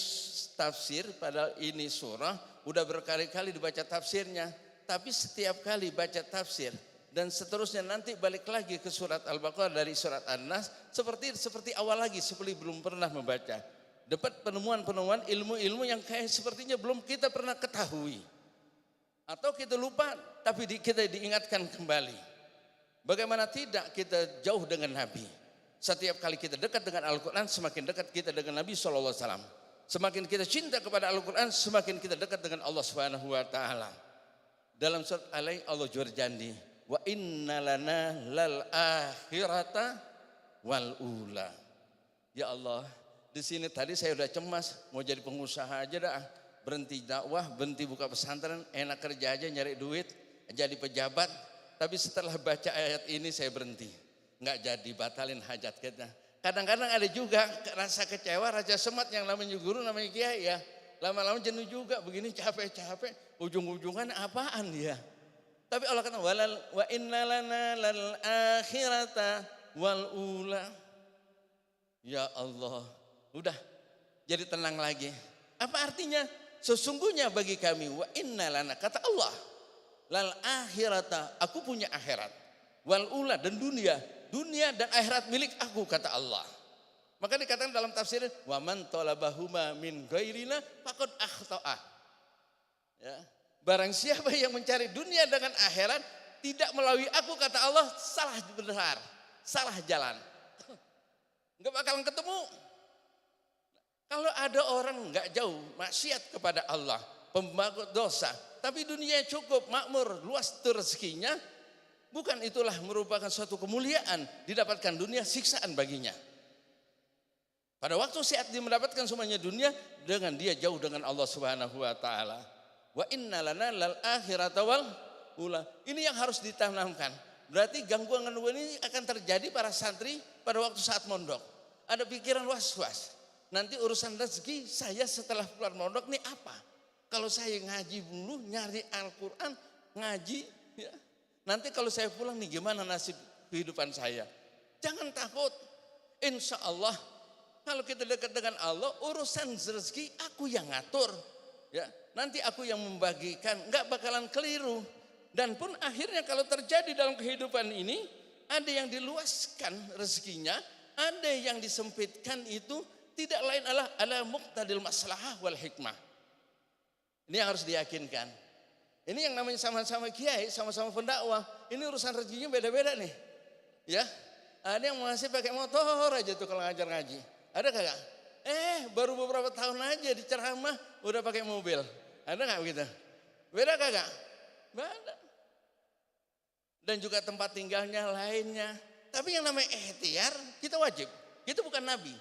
tafsir, padahal ini surah, udah berkali-kali dibaca tafsirnya, tapi setiap kali baca tafsir dan seterusnya nanti balik lagi ke surat Al-Baqarah dari surat An-Nas seperti awal lagi, seperti belum pernah membaca. Dapat penemuan-penemuan ilmu-ilmu yang kayak sepertinya belum kita pernah ketahui. Atau kita lupa tapi kita diingatkan kembali. Bagaimana tidak kita jauh dengan Nabi. Setiap kali kita dekat dengan Al-Quran semakin dekat kita dengan Nabi SAW. Semakin kita cinta kepada Al-Quran semakin kita dekat dengan Allah Subhanahu wa taala. Dalam surat Al-Lail Allah berjanji, wa inna lana lal akhirata wal ula. Ya Allah, di sini tadi saya udah cemas mau jadi pengusaha aja dah, berhenti dakwah, berhenti buka pesantren, enak kerja aja nyari duit, jadi pejabat. Tapi setelah baca ayat ini saya berhenti, nggak jadi, batalin hajat kita. Kadang-kadang ada juga rasa kecewa, rasa semat yang namanya guru, namanya kiai ya. Lama-lama jenuh juga, begini capek-capek, ujung-ujungan apaan ya. Tapi Allah kata wa inna lana lal akhirata wal ula. Ya Allah, udah jadi tenang lagi. Apa artinya? Sesungguhnya bagi kami, wa inna lana, kata Allah, lal akhirata, aku punya akhirat, wal ula, dan dunia dan akhirat milik aku, kata Allah. Maka dikatakan dalam tafsir, wa man talabahuma min ghairina faqad akhta'ah. Ya. Barang siapa yang mencari dunia dengan akhirat tidak melalui aku, kata Allah, salah benar, salah jalan. Enggak bakalan ketemu. Kalau ada orang enggak jauh maksiat kepada Allah, pembuat dosa, tapi dunia cukup, makmur, luas rezekinya, bukan itulah merupakan suatu kemuliaan, didapatkan dunia, siksaan baginya. Pada waktu saat dia mendapatkan semuanya dunia, dengan dia jauh dengan Allah Subhanahu wa taala. Wa inna lana lal akhirata wal ula. Ini yang harus ditanamkan. Berarti gangguan ini akan terjadi para santri pada waktu saat mondok. Ada pikiran was-was. Nanti urusan rezeki saya setelah keluar mondok nih apa? Kalau saya ngaji dulu, nyari Al-Quran, ngaji, ya. Nanti kalau saya pulang nih gimana nasib kehidupan saya? Jangan takut. Insya Allah kalau kita dekat dengan Allah, urusan rezeki aku yang ngatur. Ya, nanti aku yang membagikan, nggak bakalan keliru. Dan pun akhirnya kalau terjadi dalam kehidupan ini, ada yang diluaskan rezekinya, ada yang disempitkan, itu tidak lain adalah ala muqtadil maslahah wal hikmah. Ini yang harus diyakinkan. Ini yang namanya sama-sama kiai, sama-sama pendakwah. Ini urusan rezekinya beda-beda nih. Ya, ada yang masih pakai motor aja tuh kalau ngajar ngaji. Ada kagak? Baru beberapa tahun aja di ceramah udah pakai mobil. Ada nggak begitu? Beda kagak? Beda. Dan juga tempat tinggalnya lainnya. Tapi yang namanya ikhtiar kita wajib. Kita bukan nabi.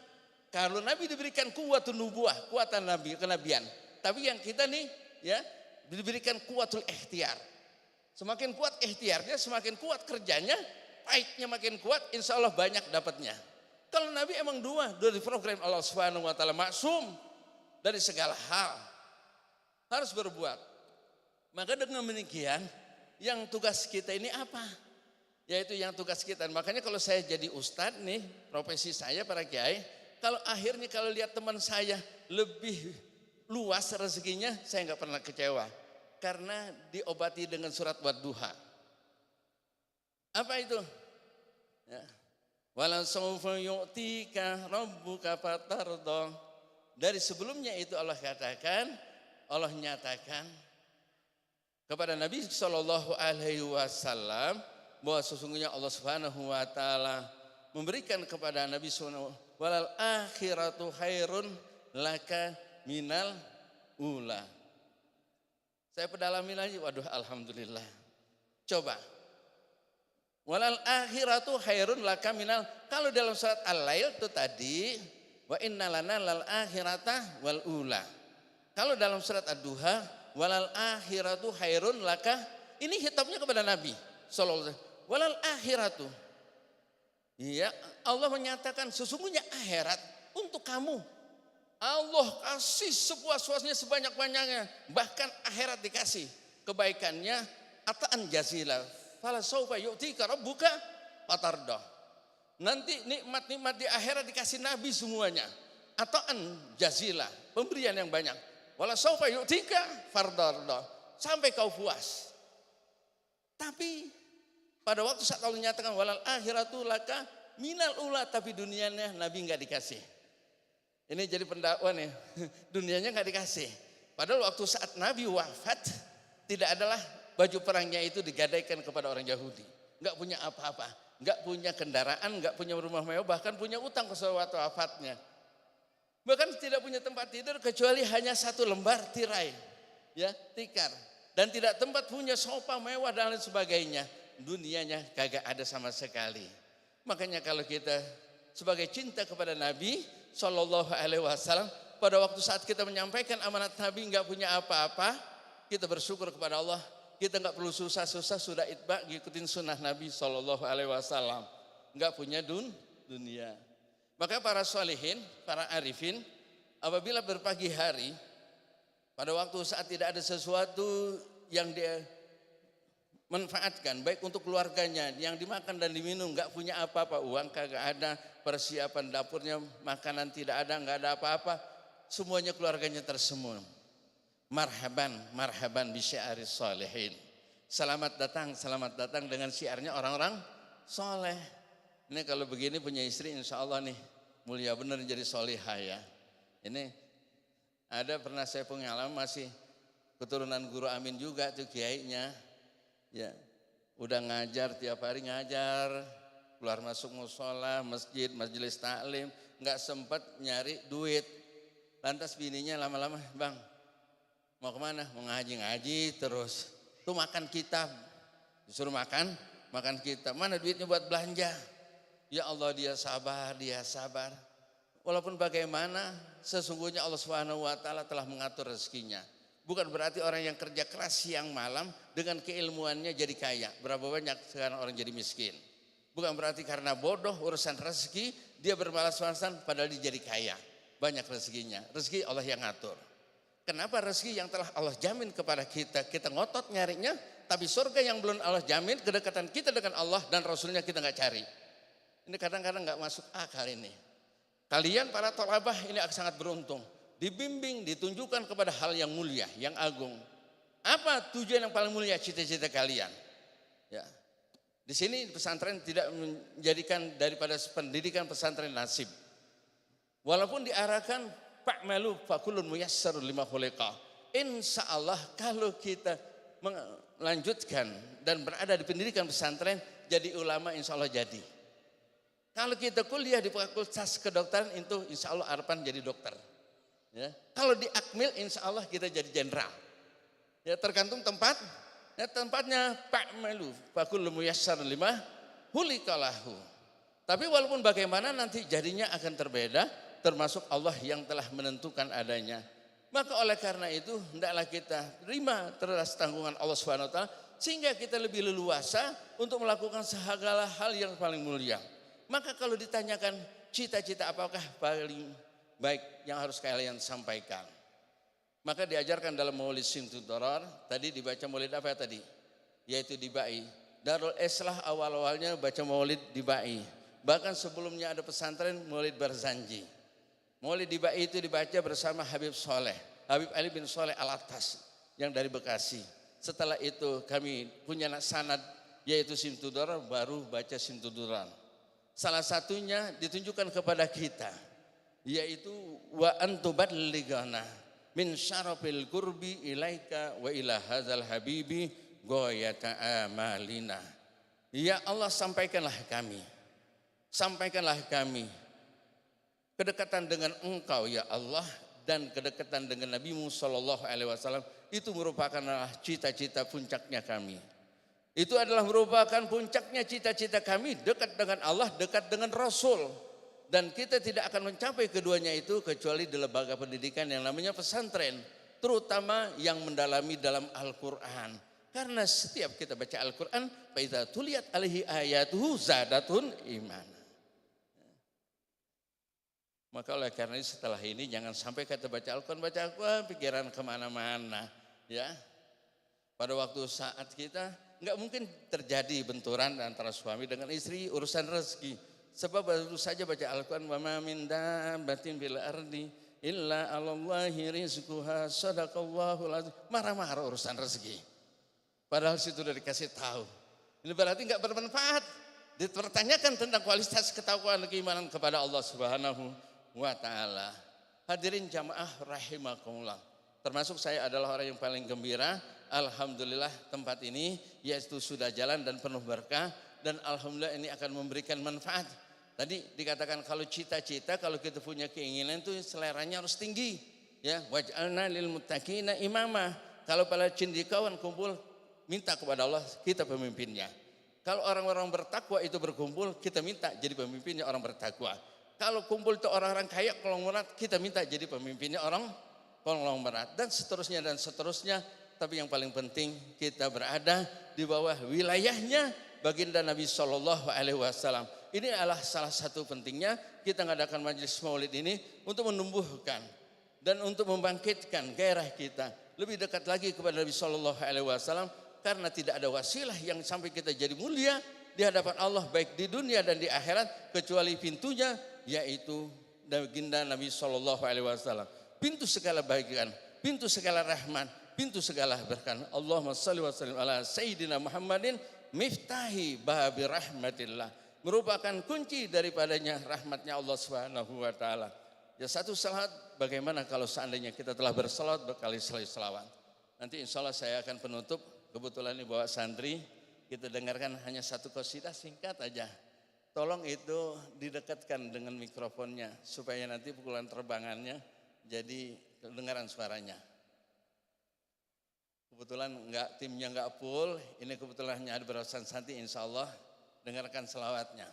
Kalau nabi diberikan kuwatun nubuah, kuatan nabi, kenabian. Tapi yang kita nih ya diberikan kuwatul ikhtiar. Semakin kuat ikhtiarnya, semakin kuat kerjanya, baiknya makin kuat, insya Allah banyak dapatnya. Kalau nabi emang dua diprogram Allah Subhanahu wa taala, maksum dari segala hal. Harus berbuat. Maka dengan demikian, yang tugas kita ini apa? Yaitu yang tugas kita. Makanya kalau saya jadi ustadz nih, profesi saya para kiai, kalau akhirnya kalau lihat teman saya lebih luas rezekinya, saya nggak pernah kecewa. Karena diobati dengan surat Wadduha. Apa itu? Ya. Walau sawfa yu'tika rabbuka fatardah. Dari sebelumnya itu Allah katakan, Allah nyatakan kepada Nabi Shallallahu Alaihi Wasallam bahwa sesungguhnya Allah Subhanahu Wa Taala memberikan kepada Nabi Sallallahu walal akhiratu khairun laka minal ula. Saya pedalamin lagi, waduh alhamdulillah. Coba. Walal akhiratu khairun laka minal. Kalau dalam surat Al-Lail itu tadi wa inna lana lal akhirata wal ula. Kalau dalam surat Ad-Duha walal akhiratu khairun laka, ini hitabnya kepada Nabi sallallahu alaihi wasallam. Walal akhiratu. Iya, Allah menyatakan sesungguhnya akhirat untuk kamu. Allah kasih sepuas-puasnya sebanyak-banyaknya. Bahkan akhirat dikasih kebaikannya ataan jazila. Fala saufa yu'tika rabbuka fatardah. Nanti nikmat-nikmat di akhirat dikasih Nabi semuanya. Ataan jazila, pemberian yang banyak. Wala saufa yu'tika fatardah. Sampai kau puas. Tapi pada waktu saat Allah nyatakan walal akhiratu laka minal ula, tapi dunianya Nabi enggak dikasih. Ini jadi pendakwa nih, dunianya nggak dikasih. Padahal waktu saat Nabi wafat, tidak adalah baju perangnya itu digadaikan kepada orang Yahudi. Nggak punya apa-apa, nggak punya kendaraan, nggak punya rumah mewah, bahkan punya utang ke waktu wafatnya. Bahkan tidak punya tempat tidur kecuali hanya satu lembar tirai, ya tikar. Dan tidak tempat punya sofa mewah dan lain sebagainya. Dunianya kagak ada sama sekali. Makanya kalau kita sebagai cinta kepada Nabi Sallallahu Alaihi Wasallam, pada waktu saat kita menyampaikan amanat Nabi nggak punya apa-apa, kita bersyukur kepada Allah. Kita nggak perlu susah-susah, sudah itba ngikutin sunnah Nabi Sallallahu Alaihi Wasallam. Nggak punya dunia. Maka para sholihin, para arifin, apabila berpagi hari, pada waktu saat tidak ada sesuatu yang dia manfaatkan, baik untuk keluarganya, yang dimakan dan diminum, nggak punya apa-apa, uang kagak ada, persiapan dapurnya, makanan tidak ada, nggak ada apa-apa. semuanya keluarganya tersenyum. Marhaban, marhaban bi syi'aris sholihin. Selamat datang dengan syiarnya orang-orang soleh. Ini kalau begini punya istri insya Allah nih mulia bener jadi solihah ya. Ini ada pernah saya pengalaman masih keturunan guru Amin juga tuh kiainya. Ya, udah ngajar tiap hari ngajar, keluar masuk musola, masjid, majelis taklim, nggak sempat nyari duit. Lantas bininya lama-lama, bang, mau kemana? Mau ngaji terus. Tuh makan kitab, disuruh makan kitab. Mana duitnya buat belanja? Ya Allah dia sabar. Walaupun bagaimana, sesungguhnya Allah Subhanahu Wa Taala telah mengatur rezekinya. Bukan berarti orang yang kerja keras siang malam dengan keilmuannya jadi kaya. Berapa banyak sekarang orang jadi miskin. Bukan berarti karena bodoh urusan rezeki dia bermalas-malasan padahal dia jadi kaya. Banyak rezekinya. Rezeki Allah yang ngatur. Kenapa rezeki yang telah Allah jamin kepada kita ngotot nyarinya, tapi surga yang belum Allah jamin, kedekatan kita dengan Allah dan Rasulnya kita nggak cari. Ini kadang-kadang nggak masuk akal ini. Kalian para thalabah ini akan sangat beruntung, dibimbing, ditunjukkan kepada hal yang mulia, yang agung. Apa tujuan yang paling mulia cita-cita kalian? Ya, di sini pesantren tidak menjadikan daripada pendidikan pesantren nasib. Walaupun diarahkan fa'malu fakullun muyassarun lima khuliqa. Insya Allah kalau kita melanjutkan dan berada di pendidikan pesantren jadi ulama insya Allah jadi. Kalau kita kuliah di fakultas kedokteran itu insya Allah harapan jadi dokter. Ya. Kalau di Akmil insya Allah kita jadi jenderal. Ya, tergantung tempat. Ya, tempatnya fa'malu fakullun muyassarun lima khuliqa lahu. Tapi walaupun bagaimana nanti jadinya akan terbeda. Termasuk Allah yang telah menentukan adanya. Maka oleh karena itu hendaklah kita terima atas tanggungan Allah Subhanahu Wa Taala sehingga kita lebih leluasa untuk melakukan segala hal yang paling mulia. Maka kalau ditanyakan cita-cita apakah paling baik yang harus kalian sampaikan, maka diajarkan dalam Maulid Simtud Darar. Tadi dibaca Maulid apa tadi? Yaitu di Bai. Darul Islah awal-awalnya baca Maulid di Bai. Bahkan sebelumnya ada pesantren Maulid Barzanji. Maulid di Bai itu dibaca bersama Habib Ali bin Soleh Al-Atas yang dari Bekasi. Setelah itu kami punya sanad yaitu Simtuduran, baru baca Simtuduran. Salah satunya ditunjukkan kepada kita yaitu wa antuballigana min syarafil qurbi ilaika wa ila hadzal habibi ghayata amalina. Ya Allah sampaikanlah kami kedekatan dengan Engkau ya Allah dan kedekatan dengan Nabi-Mu Sallallahu Alaihi Wasallam itu merupakan cita-cita puncaknya kami. Itu adalah merupakan puncaknya cita-cita kami dekat dengan Allah, dekat dengan Rasul. Dan kita tidak akan mencapai keduanya itu kecuali di lembaga pendidikan yang namanya pesantren. Terutama yang mendalami dalam Al-Quran. Karena setiap kita baca Al-Quran, fa idza tuliyat alaihi ayatuhu zadatun iman. Maka oleh karena itu setelah ini jangan sampai kata baca Al-Quran, pikiran kemana-mana. Ya, pada waktu saat kita nggak mungkin terjadi benturan antara suami dengan istri urusan rezeki. Sebab baru saja baca Al-Quran, wa ma min dabbatin bil ardi illa 'alallahi rizquha sadaqallahul azim. Marah-marah urusan rezeki. Padahal situ udah dikasih tahu. Ini berarti nggak bermanfaat. Dipertanyakan tentang kualitas ketakwaan dan keimanan kepada Allah Subhanahu wa ta'ala. Hadirin jamaah rahimakumullah. Termasuk saya adalah orang yang paling gembira. Alhamdulillah tempat ini yaitu sudah jalan dan penuh berkah. Dan alhamdulillah ini akan memberikan manfaat. Tadi dikatakan kalau cita-cita, kalau kita punya keinginan itu seleranya harus tinggi. Ya, waj'alna lil muttaqina imama. Kalau para cindikawan kumpul minta kepada Allah, kita pemimpinnya. Kalau orang-orang bertakwa itu berkumpul, kita minta jadi pemimpinnya orang bertakwa. Kalau kumpul itu orang-orang kaya konglomerat, kita minta jadi pemimpinnya orang konglomerat dan seterusnya. Tapi yang paling penting kita berada di bawah wilayahnya baginda Nabi Shallallahu Alaihi Wasallam. Ini adalah salah satu pentingnya kita mengadakan majelis Maulid ini untuk menumbuhkan dan untuk membangkitkan gairah kita lebih dekat lagi kepada Nabi Shallallahu Alaihi Wasallam karena tidak ada wasilah yang sampai kita jadi mulia di hadapan Allah baik di dunia dan di akhirat kecuali pintunya yaitu baginda Nabi Shallallahu Alaihi Wasallam. pintu segala bagian, pintu segala rahmat, pintu segala berkah. Allahumma shalli wa sallim ala sayyidina Muhammadin miftahi babi rahmatillah, merupakan kunci daripadanya rahmatnya Allah Subhanahu wa taala. Ya, satu salat, bagaimana kalau seandainya kita telah bersalat berkali-kali selawat. Nanti insya Allah saya akan penutup, kebetulan ini bawa santri, kita dengarkan hanya satu qasidah singkat aja. Tolong itu didekatkan dengan mikrofonnya supaya nanti pukulan terbangannya jadi kedengaran suaranya. Kebetulan timnya enggak full, ini kebetulan hanya ada berasan santi, insya Allah dengarkan selawatnya.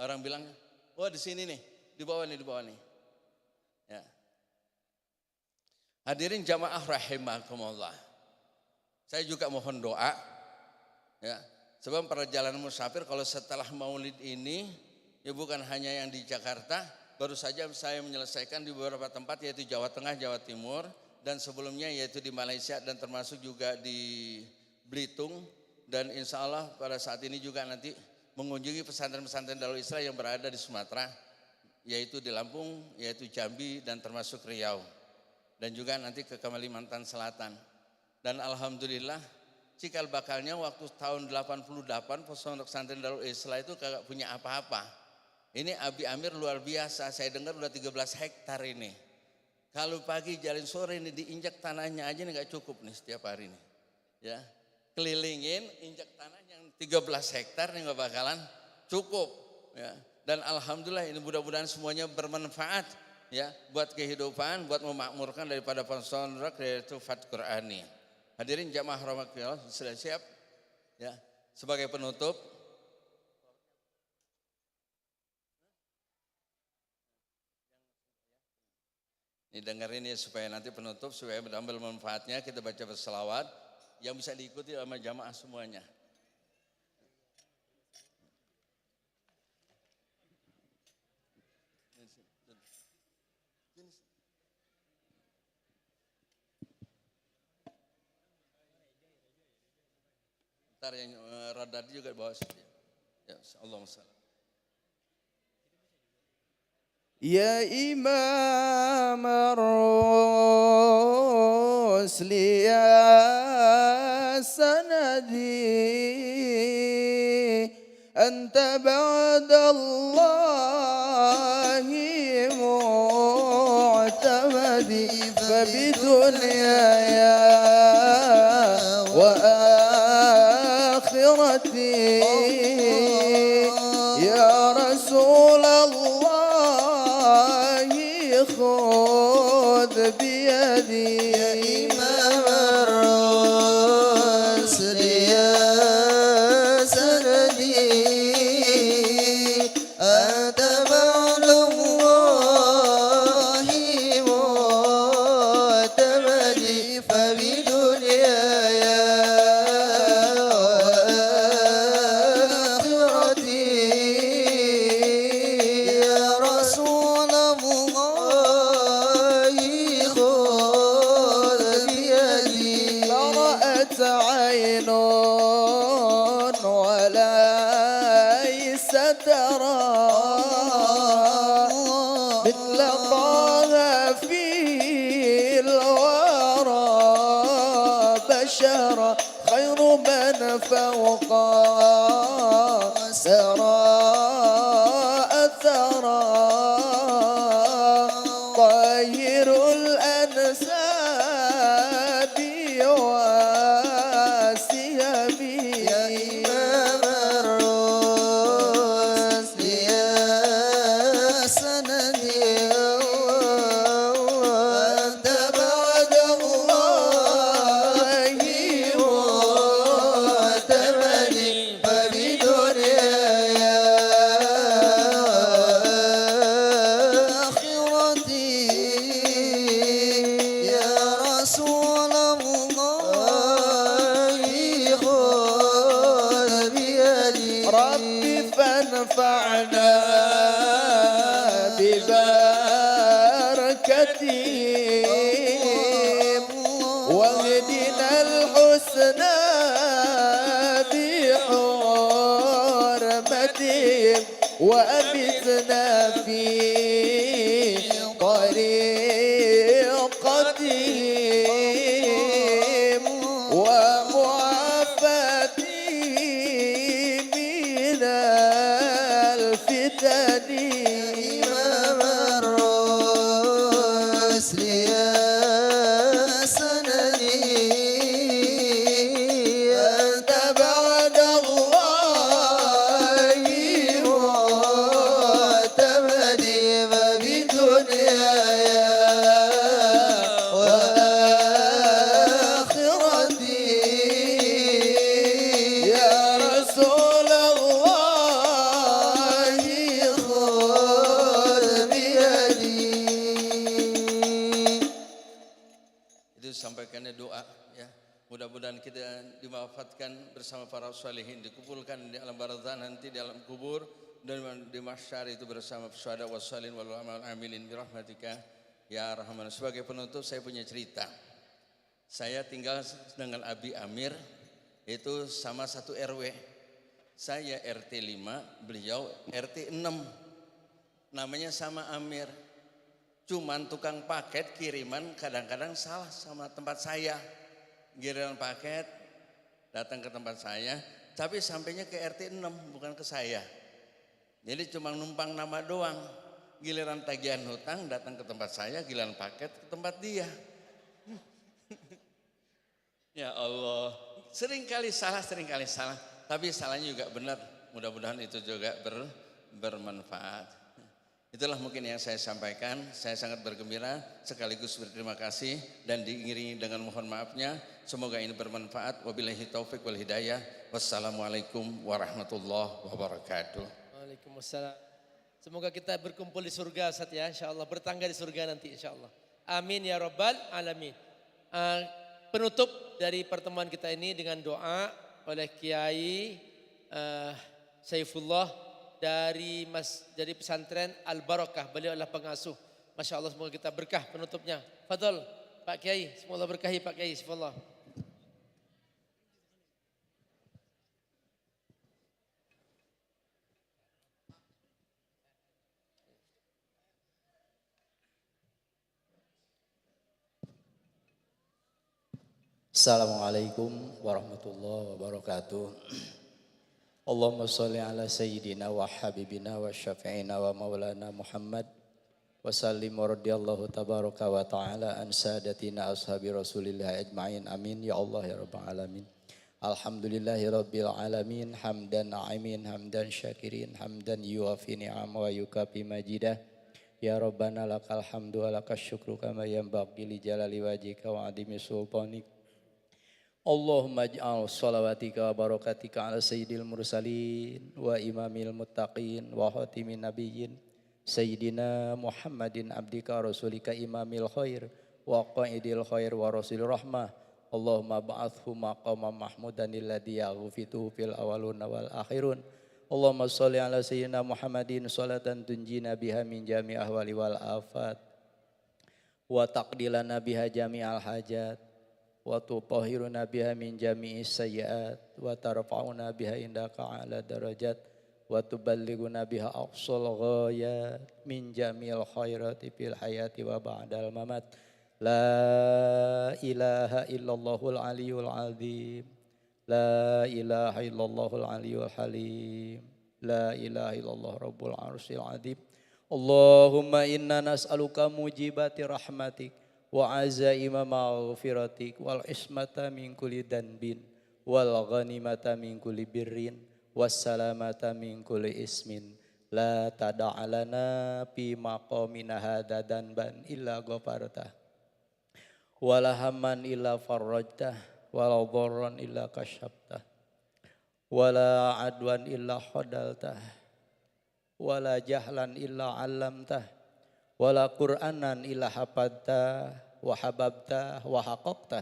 Orang bilang, wah di sini nih, di bawah nih. Ya. Hadirin jamaah rahimakumullah. Saya juga mohon doa, ya. Sebab perjalanan musafir kalau setelah maulid ini, ya bukan hanya yang di Jakarta, baru saja saya menyelesaikan di beberapa tempat yaitu Jawa Tengah, Jawa Timur, dan sebelumnya yaitu di Malaysia dan termasuk juga di Belitung, dan insya Allah pada saat ini juga nanti mengunjungi pesantren-pesantren Darul Islah yang berada di Sumatera, yaitu di Lampung, yaitu Jambi dan termasuk Riau, dan juga nanti ke Kalimantan Selatan. Dan alhamdulillah cikal bakalnya waktu tahun 88 Pondok Pesantren Darul Islah itu kagak punya apa-apa. Ini Abi Amir luar biasa, saya dengar udah 13 hektar ini. Kalau pagi jalan sore ini diinjak tanahnya aja ini gak cukup nih setiap hari ini. Ya, kelilingin injak tanah yang 13 hektar ini gak bakalan cukup. Ya. Dan alhamdulillah ini mudah-mudahan semuanya bermanfaat ya buat kehidupan, buat memakmurkan daripada pondok yaitu Fat Qurani. Hadirin jamaah rahmatullah, sudah siap? Ya. Sebagai penutup, ini dengerin ya supaya nanti penutup supaya mengambil manfaatnya, kita baca berselawat yang bisa diikuti sama jamaah semuanya. Ntar yang radar juga bawa sini. Ya, Allahumma shalli. Ya Imam ar-rusli ya sanadi anta ba'dallahi mu'tamadi fabidunyaya wa akhirati ya Rasulullah خذ بيدي يا إمام الرسل يا سندي أنت بعد الله معتمدي فبدنياي وآخرتي يا رسول الله عين وليس ترى مثل طه في الورى بشرا خير من فوق سرى أثرى طير الأنساب ربي فانفعنا ببركتهم واهدنا الحسنى بحرمتهم وأمتنا في طريق Itu sampaikannya doa ya. Mudah-mudahan kita diwafatkan bersama para salihin, dikumpulkan di alam barzah nanti di alam kubur dan di mahsyar itu bersama syuhada wassalin wal amal amilin bi rahmatika ya arhamar. Sebagai penutup saya punya cerita. Saya tinggal dengan Abi Amir itu sama satu RW. Saya RT 5, beliau RT 6. Namanya sama Amir. Cuman tukang paket kiriman kadang-kadang salah sama tempat saya. Giliran paket datang ke tempat saya, tapi sampainya ke RT 6 bukan ke saya. Jadi cuma numpang nama doang. Giliran tagihan hutang datang ke tempat saya, giliran paket ke tempat dia. Ya Allah, seringkali salah, tapi salahnya juga benar. Mudah-mudahan itu juga bermanfaat. Itulah mungkin yang saya sampaikan. Saya sangat bergembira sekaligus berterima kasih dan diiringi dengan mohon maafnya. Semoga ini bermanfaat. Wabillahi taufik wal hidayah. Wassalamualaikum warahmatullahi wabarakatuh. Waalaikumsalam. Semoga kita berkumpul di surga Ustaz ya, insyaallah bertangga di surga nanti insyaallah. Amin ya rabbal alamin. Penutup dari pertemuan kita ini dengan doa oleh Kiai Saifullah dari pesantren Al Barakah. Beliau adalah pengasuh. Masya Allah, semoga kita berkah penutupnya. Fadol Pak Kiai, semoga berkahi Pak Kiai Saifullah. Assalamualaikum warahmatullahi wabarakatuh. Allahumma sholli ala sayyidina wa habibina wa syafi'ina wa maulana Muhammad wa sallim wa radiyallahu tabaraka wa ta'ala an sadatina ashabi rasulillah ajma'in amin ya Allah ya rabbal alamin. Alhamdulillahi rabbil alamin hamdan na'imin hamdan syakirin hamdan yuafi ni'am wa yukafi majidah. Ya Rabbana lakal hamdu wa lakas syukru kama yanbaghi li jalali wajhika wa adimi sultanik. Allahumma ij'al shalawatika wa barakatika ala sayyidil mursalin wa imamil muttaqin wa khatimin nabiyyin sayyidina Muhammadin abdika rasulika imamil khair wa qaidil khair wa rasul rahmah. Allahumma ba'athhu maqaman mahmudan alladhi yaghfituhu fil awaluna wal akhirun. Allahumma sholli ala sayyidina Muhammadin sholatan tunjina biha min jami ahwali wal afat wa taqdilana biha jami'al hajat wa tutahhiruna biha min jami'is sayyi'at wa tarfa'una biha indaka ala darajat wa tuballighuna biha aqsal ghayat min jami'il khairati fil hayati wa ba'dal mamat. La ilaha illallahul aliyul azim. La ilaha illallahul aliyul halim. La ilaha illallah rabbul arsyil azim. Allahumma inna nas'aluka mujibati rahmatik wa azaima maghfiratik wal ismata min kulli danbin wal ghanimata min kulli birrin was salamata min kulli ismin la tada'alana fi maqamina hadza danban illa ghafartah wala hamman illa farajtah wala dharran illa kasyabtah wala adwan illa khadaltah wala jahlan illa 'allamtah wala Qur'anan illa hafadta wa hababta wa haqaqta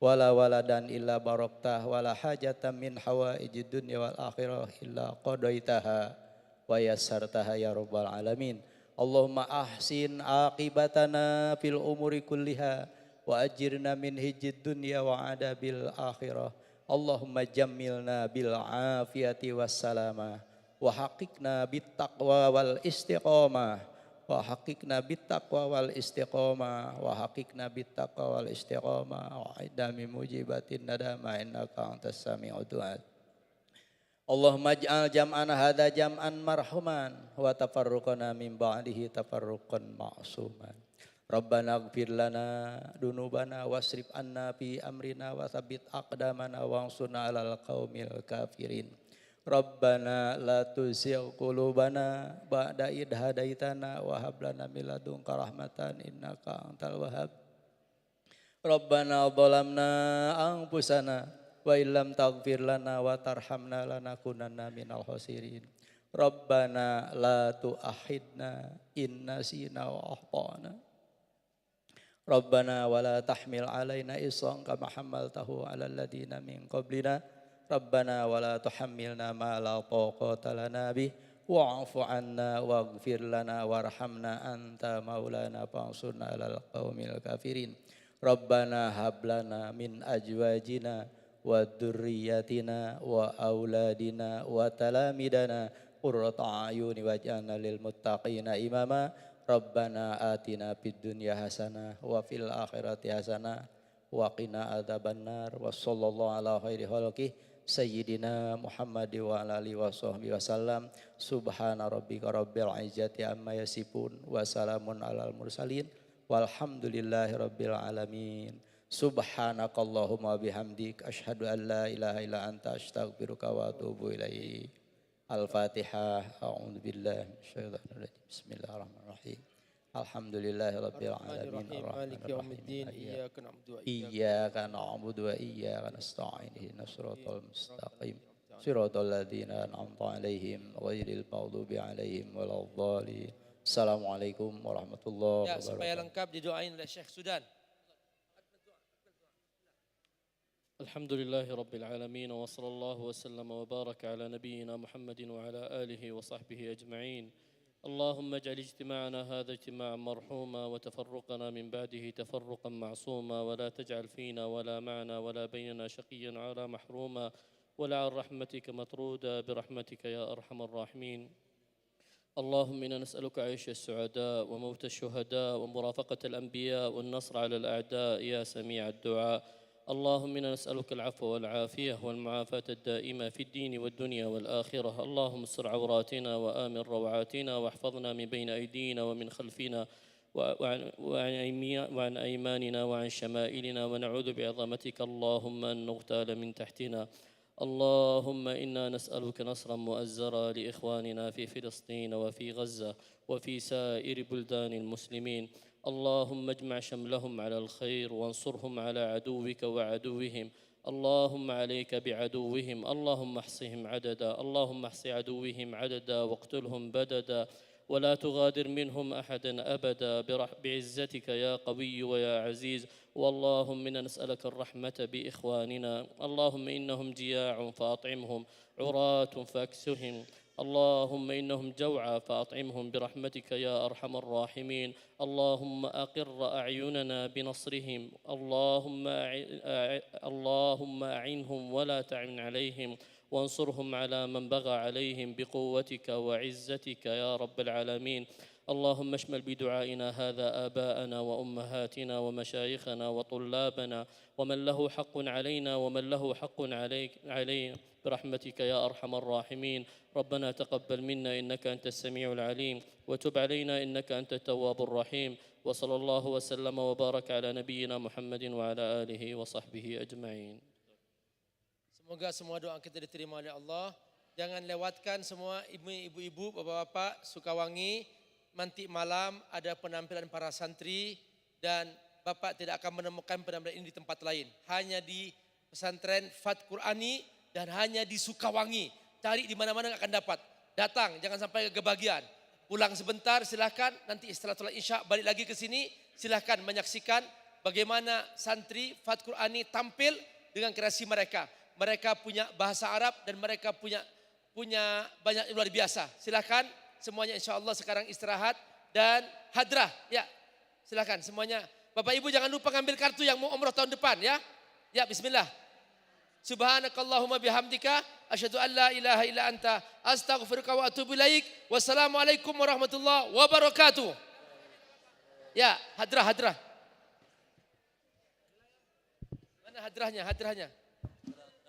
wala waladan illa barakta wala hajatan min hawaijid dunya wal akhirah illa qadaitaha wa yassartaha ya rabbal alamin. Allahumma ahsin aqibatana fil umuri kulliha wa ajirna min hijjid dunya wa adabil akhirah. Allahumma jammilna bil afiyati was salama wa haqiqna bit taqwa wal istiqamah wa haqiqna bit taqwa wal istiqamah wa haqiqna bit taqwa wal istiqamah wa idami mujibatin nadama innaka antas sami'ud du'a. Allahumma ij'al jam'ana hadza jam'an marhuman wa tafarruqana min ba'dihi tafarruqan ma'suman. Rabbana ighfir lana dunubana wasrif anna fi amrina wa tsabbit aqdamana wansurna 'alal qaumil kafirin. Rabbana la tuzigh qulubana ba'da idh hadaitana wa hab lana min ladunka rahmatan innaka antal wahhab. Rabbana dhalamna anfusana wa illam taghfir lana wa tarhamna lanakunanna minal khasirin. Rabbana la tu'akhidna in nasina wa akhtana. Rabbana wa la tahmil alaina isran kama hamaltahu ala alladziina min qablina. Rabbana wa la tuhammilna ma la taqata lana bih wa'fu 'anna waghfir lana warhamna anta maulana fansurna 'alal qaumil kafirin. Rabbana hab lana min azwajina wa dzurriyyatina wa auladina wa talamidana qurrata a'yuni waj'alna lil muttaqina imama. Rabbana atina fid dunya hasanah wa fil akhirati hasanah wa qina adzabannar. Wa sallallahu ala khairi khalqih sayyidina Muhammad wa ala alihi washabbihi wasallam. Subhana rabbika rabbil izzati amma yasifun wa salamun alal mursalin walhamdulillahi rabbil alamin. Subhanakallahumma bihamdik asyhadu an la ilaha illa anta astaghfiruka wa atubu ilaik. Al-Fatihah. A'udzu billahi minasyaitonir rajim. Bismillahirrahmanirrahim. Alhamdulillahi rabbil alamin. Maliki yaumiddin. Iyyaka na'budu wa iyyaka nasta'in. Ihdinas siratal mustaqim. Siratal ladzina an'amta 'alaihim ghairil maghdubi 'alaihim waladdallin. Assalamualaikum warahmatullahi Ya, wabarakatuh. supaya lengkap didoain oleh Syekh Sudan. الحمد لله رب العالمين وصلى الله وسلم وبارك على نبينا محمد وعلى آله وصحبه أجمعين. اللهم اجعل اجتماعنا هذا اجتماعا مرحوما وتفرقنا من بعده تفرقا معصوما ولا تجعل فينا ولا معنا ولا بيننا شقيا ولا محروما ولا عن رحمتك مطرودا برحمتك يا أرحم الراحمين. اللهم إنا نسألك عيش السعداء وموت الشهداء ومرافقة الأنبياء والنصر على الأعداء يا سميع الدعاء. اللهم إنا نسألك العفو والعافية والمعافاة الدائمة في الدين والدنيا والآخرة. اللهم استر عوراتنا وآمن روعاتنا واحفظنا من بين أيدينا ومن خلفنا وعن أيماننا وعن شمائلنا ونعوذ بعظمتك اللهم أن نغتال من تحتنا. اللهم إنا نسألك نصرا مؤزرا لإخواننا في فلسطين وفي غزة وفي سائر بلدان المسلمين. اللهم اجمع شملهم على الخير وانصرهم على عدوك وعدوهم. اللهم عليك بعدوهم. اللهم احصهم عددا. اللهم احص عدوهم عددا واقتلهم بددا ولا تغادر منهم أحدا أبدا بعزتك يا قوي ويا عزيز. واللهم إنا نسألك الرحمة بإخواننا. اللهم إنهم جياع فأطعمهم عراة فاكسهم. اللهم إنهم جوعى فأطعمهم برحمتك يا أرحم الراحمين. اللهم أقر أعيننا بنصرهم. اللهم أعنهم ولا تعن عليهم وانصرهم على من بغى عليهم بقوتك وعزتك يا رب العالمين. اللهم اشمل بدعائنا هذا آباءنا وأمهاتنا ومشايخنا وطلابنا ومن له حق علينا ومن له حق علينا برحمتك يا أرحم الراحمين. ربنا تقبل منا إنك أنت السميع العليم وتب علينا إنك أنت التواب الرحيم. وصلى الله وسلم وبارك على نبينا محمد وعلى آله وصحبه أجمعين. Semoga semua doa kita diterima oleh Allah. Jangan lewatkan semua ibu-ibu, bapak-bapak, Sukawangi. Nanti malam ada penampilan para santri dan bapak tidak akan menemukan penampilan ini di tempat lain. Hanya di pesantren Fat Qurani dan hanya di Sukawangi. Cari di mana-mana akan dapat. Datang, jangan sampai kebagian. Pulang sebentar silahkan, nanti setelah sholat isya balik lagi ke sini. Silahkan menyaksikan bagaimana santri Fat Qurani tampil dengan kreasi mereka. Mereka punya bahasa Arab dan mereka punya banyak luar biasa. Silahkan semuanya insya Allah sekarang istirahat dan hadrah. Ya silahkan semuanya. Bapak Ibu jangan lupa ngambil kartu yang mau umroh tahun depan ya. Ya bismillah. Subhanakallahumma bihamdika asyhadu an la ilaha illa anta astaghfiruka wa atubu ilaik. Wassalamualaikum warahmatullahi wabarakatuh. Ya hadrah. Mana hadrahnya?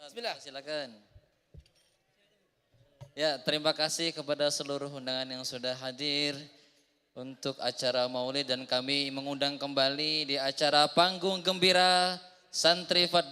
Bismillah. Silakan. Ya, terima kasih kepada seluruh undangan yang sudah hadir untuk acara Maulid dan kami mengundang kembali di acara Panggung Gembira Santri Fat